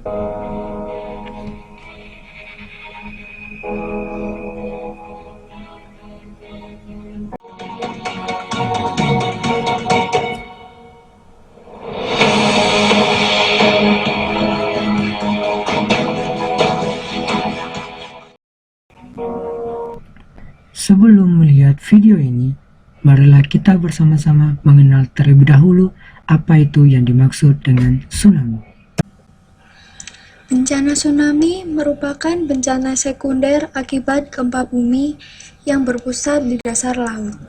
Sebelum melihat video ini, marilah kita bersama-sama mengenal terlebih dahulu apa itu yang dimaksud dengan tsunami. Bencana tsunami merupakan bencana sekunder akibat gempa bumi yang berpusat di dasar laut.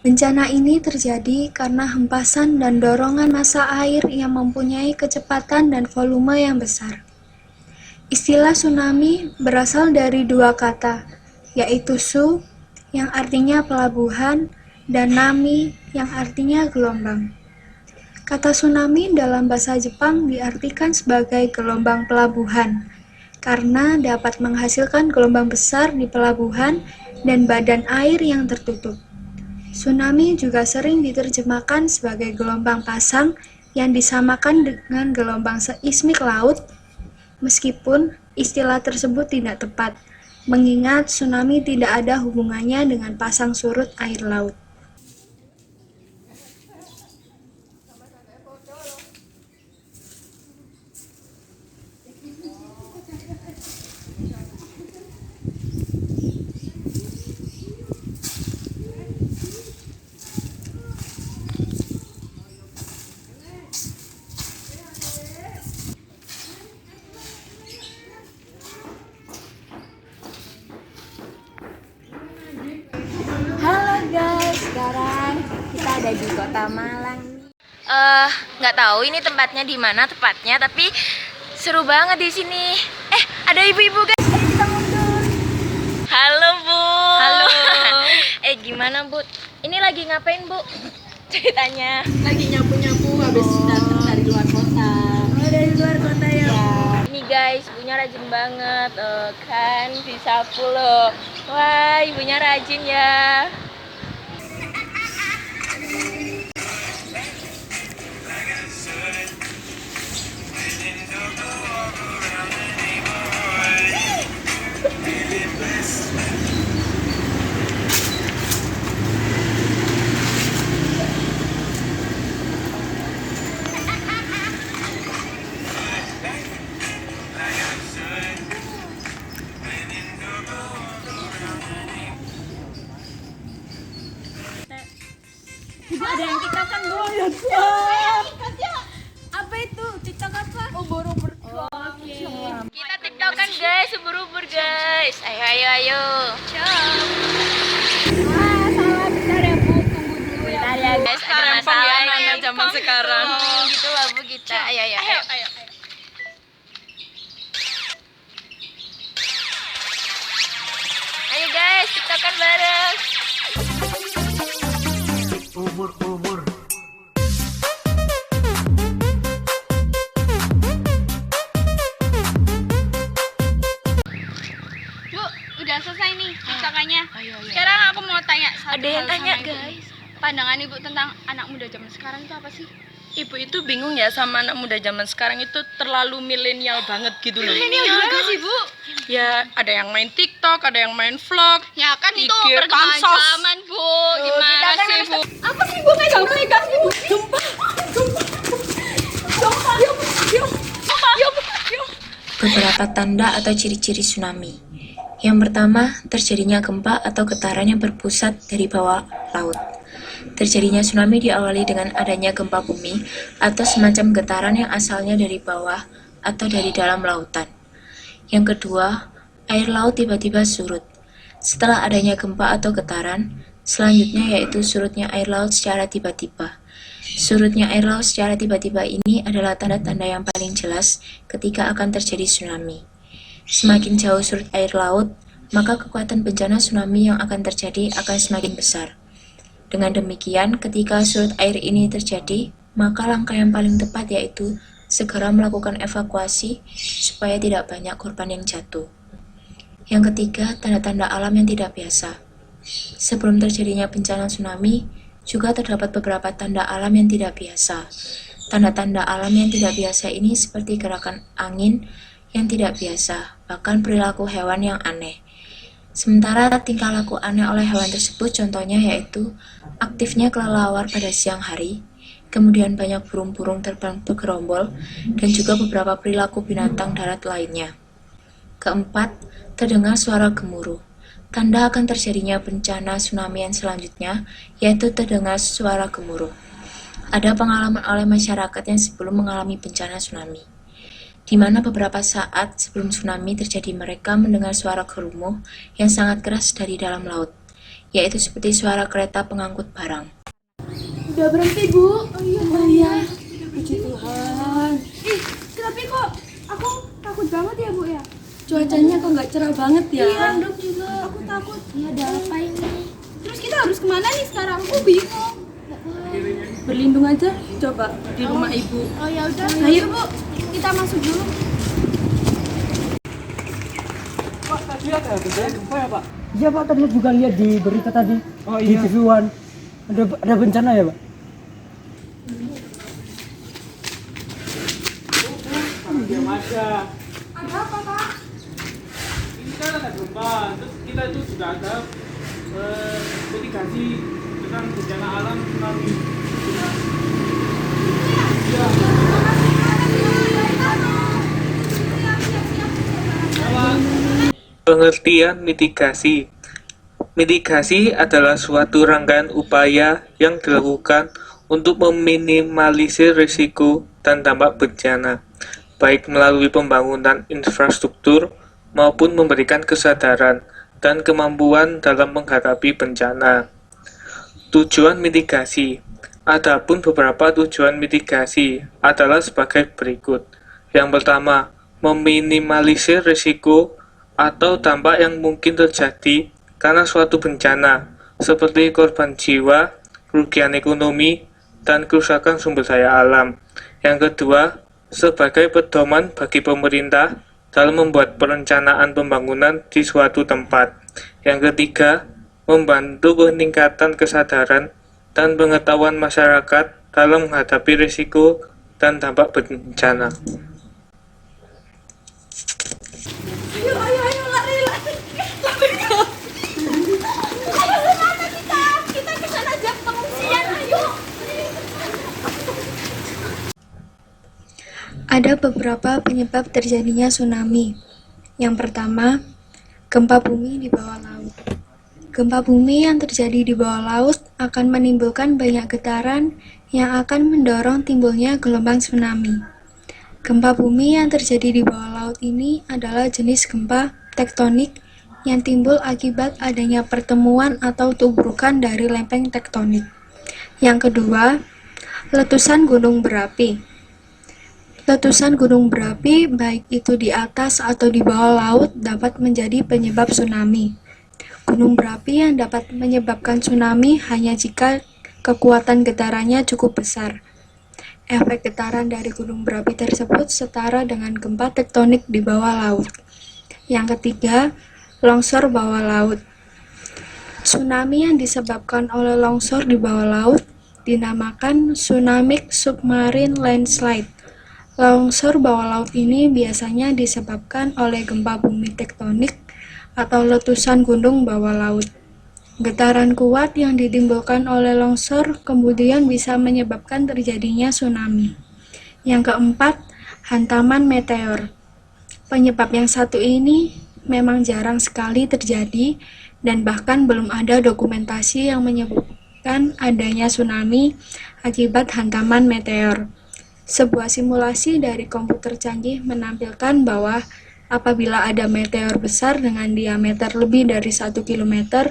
Bencana ini terjadi karena hempasan dan dorongan massa air yang mempunyai kecepatan dan volume yang besar. Istilah tsunami berasal dari dua kata, yaitu su, yang artinya pelabuhan, dan nami, yang artinya gelombang. Kata tsunami dalam bahasa Jepang diartikan sebagai gelombang pelabuhan, karena dapat menghasilkan gelombang besar di pelabuhan dan badan air yang tertutup. Tsunami juga sering diterjemahkan sebagai gelombang pasang yang disamakan dengan gelombang seismik laut, meskipun istilah tersebut tidak tepat, mengingat tsunami tidak ada hubungannya dengan pasang surut air laut. Halo guys, sekarang kita ada di Kota Malang nih. Nggak tahu ini tempatnya di mana tepatnya, tapi seru banget di sini. Ada ibu-ibu guys. Kita mundur. Halo Bu. Halo. Gimana Bu? Ini lagi ngapain Bu? Ceritanya. Lagi nyapu-nyapu habis datang dari luar kota. Oh, dari luar kota ya. Ini guys, ibunya rajin banget, kan disapu loh. Wah, ibunya rajin ya. Ada yang TikTok kan Bu? Apa itu? TikTok apa? Ubur-ubur. Kita tiktokan guys, ubur-ubur guys. Ayo. Wah, salah bentar ya Bu. Tunggu dulu ya. Bentar ya guys, ada masalah ya, nih. anak zaman sekarang. Gitu lah Bu kita. Ayo. Ayo guys, tiktokan bareng. Ubur-ubur. Bu, udah selesai nih TikTokannya. Ayo. Sekarang aku mau tanya satu Ada yang hal tanya sama Ibu. guys. Pandangan Ibu tentang anak muda zaman sekarang itu apa sih? Ibu itu bingung ya sama anak muda zaman sekarang itu terlalu milenial banget gitu loh. Ini gimana sih Bu? Ya ada yang main TikTok, ada yang main vlog. Ya kan itu IG, perkembangan pansos. zaman Bu. Gimana kita kan sih harus Bu? Apa sih Bu megang sih Bu? Beberapa tanda atau ciri-ciri tsunami. Yang pertama, terjadinya gempa atau getaran yang berpusat dari bawah laut. Terjadinya tsunami diawali dengan adanya gempa bumi atau semacam getaran yang asalnya dari bawah atau dari dalam lautan. Yang kedua, air laut tiba-tiba surut. Setelah adanya gempa atau getaran, selanjutnya yaitu surutnya air laut secara tiba-tiba. Surutnya air laut secara tiba-tiba ini adalah tanda-tanda yang paling jelas ketika akan terjadi tsunami. Semakin jauh surut air laut, maka kekuatan bencana tsunami yang akan terjadi akan semakin besar. Dengan demikian, ketika surut air ini terjadi, maka langkah yang paling tepat yaitu segera melakukan evakuasi supaya tidak banyak korban yang jatuh. Yang ketiga, tanda-tanda alam yang tidak biasa. Sebelum terjadinya bencana tsunami, juga terdapat beberapa tanda alam yang tidak biasa. Tanda-tanda alam yang tidak biasa ini seperti gerakan angin yang tidak biasa, bahkan perilaku hewan yang aneh. Sementara tingkah laku aneh oleh hewan tersebut contohnya yaitu aktifnya kelelawar pada siang hari, kemudian banyak burung-burung terbang bergerombol, dan juga beberapa perilaku binatang darat lainnya. Keempat, terdengar suara gemuruh. Tanda akan terjadinya bencana tsunami yang selanjutnya yaitu terdengar suara gemuruh. Ada pengalaman oleh masyarakat yang sebelum mengalami bencana tsunami, di mana beberapa saat sebelum tsunami terjadi mereka mendengar suara gemuruh yang sangat keras dari dalam laut, yaitu seperti suara kereta pengangkut barang. Udah berhenti, Bu. Oh iya. Puji Tuhan. Tapi kok aku takut banget ya, Bu ya? Cuacanya kok nggak cerah banget ya? Iya, Dok juga. Aku takut. Iya, ada apa ini? Terus kita harus kemana nih sekarang? Aku bingung. Berlindung aja, coba di rumah ibu. Oh ya udah. Ayo, Bu. Kita masuk dulu. Iya Pak, tadi juga lihat di berita tadi. Di TV1 ada bencana ya Pak? Ada apa, Pak? Ini kan ada gempa, terus kita itu sudah ada mitigasi tentang bencana alam tsunami. Pengertian mitigasi. Mitigasi adalah suatu rangkaian upaya yang dilakukan untuk meminimalisir risiko dan dampak bencana, baik melalui pembangunan infrastruktur maupun memberikan kesadaran dan kemampuan dalam menghadapi bencana. Tujuan mitigasi. Adapun beberapa tujuan mitigasi adalah sebagai berikut. Yang pertama, meminimalisir risiko atau dampak yang mungkin terjadi karena suatu bencana, seperti korban jiwa, kerugian ekonomi, dan kerusakan sumber daya alam. Yang kedua, sebagai pedoman bagi pemerintah dalam membuat perencanaan pembangunan di suatu tempat. Yang ketiga, membantu peningkatan kesadaran dan pengetahuan masyarakat dalam menghadapi risiko dan dampak bencana. Ayo, lari. Kemana kita? Kita ke sana aja pengungsian, ayo. Ada beberapa penyebab terjadinya tsunami. Yang pertama, gempa bumi di bawah laut. Gempa bumi yang terjadi di bawah laut akan menimbulkan banyak getaran yang akan mendorong timbulnya gelombang tsunami. Gempa bumi yang terjadi di bawah laut ini adalah jenis gempa tektonik yang timbul akibat adanya pertemuan atau tubrukan dari lempeng tektonik. Yang kedua, letusan gunung berapi. Letusan gunung berapi, baik itu di atas atau di bawah laut, dapat menjadi penyebab tsunami. Gunung berapi yang dapat menyebabkan tsunami hanya jika kekuatan getarannya cukup besar. Efek getaran dari gunung berapi tersebut setara dengan gempa tektonik di bawah laut. Yang ketiga, longsor bawah laut. Tsunami yang disebabkan oleh longsor di bawah laut dinamakan tsunamic submarine landslide. Longsor bawah laut ini biasanya disebabkan oleh gempa bumi tektonik atau letusan gunung bawah laut. Getaran kuat yang ditimbulkan oleh longsor kemudian bisa menyebabkan terjadinya tsunami. Yang keempat, hantaman meteor. Penyebab yang satu ini memang jarang sekali terjadi dan bahkan belum ada dokumentasi yang menyebutkan adanya tsunami akibat hantaman meteor. Sebuah simulasi dari komputer canggih menampilkan bahwa apabila ada meteor besar dengan diameter lebih dari 1 km,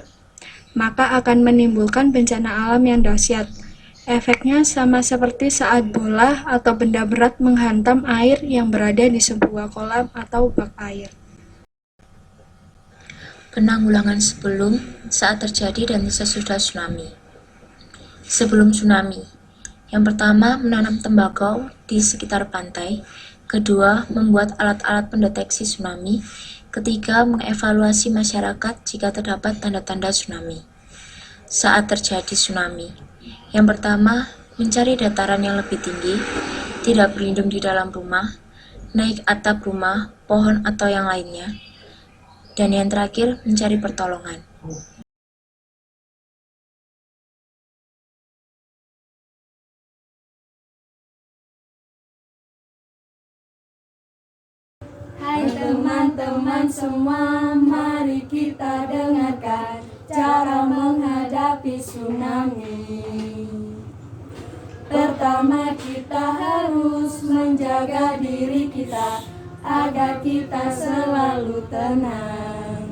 maka akan menimbulkan bencana alam yang dahsyat. Efeknya sama seperti saat bola atau benda berat menghantam air yang berada di sebuah kolam atau bak air. Penanggulangan sebelum, saat terjadi, dan sesudah tsunami. Sebelum tsunami, yang pertama menanam tembakau di sekitar pantai, kedua membuat alat-alat pendeteksi tsunami, ketiga mengevaluasi masyarakat jika terdapat tanda-tanda tsunami. Saat terjadi tsunami, yang pertama mencari dataran yang lebih tinggi, tidak berlindung di dalam rumah, naik atap rumah, pohon atau yang lainnya, dan yang terakhir mencari pertolongan. Hai teman-teman semua, mari kita dengarkan cara menghadapi tsunami. Pertama kita harus menjaga diri kita agar kita selalu tenang.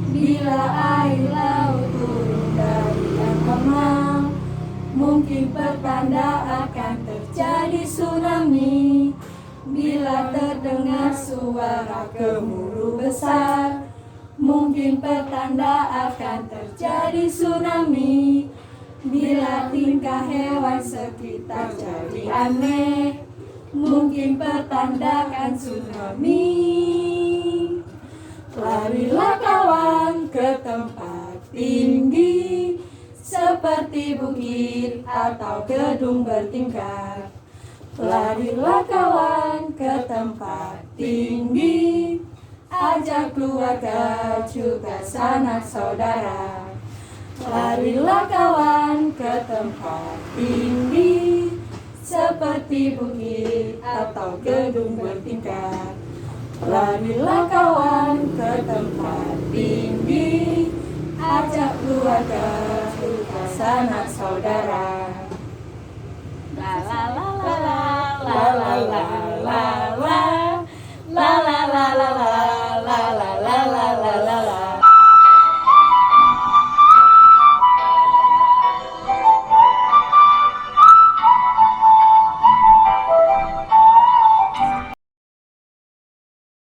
Bila air laut turun dari yang lemah, mungkin pertanda akan terjadi tsunami. Bila terdengar suara gemuruh besar, mungkin pertanda akan terjadi tsunami. Bila tingkah hewan sekitar jadi aneh, mungkin pertandakan tsunami. Larilah kawan ke tempat tinggi, seperti bukit atau gedung bertingkat. Larilah kawan ke tempat tinggi, ajak keluarga juga sanak saudara. Larilah kawan ke tempat tinggi, seperti bukit atau gedung bertingkat. Larilah kawan ke tempat tinggi, ajak keluarga juga sanak saudara. La la la la la la la la la.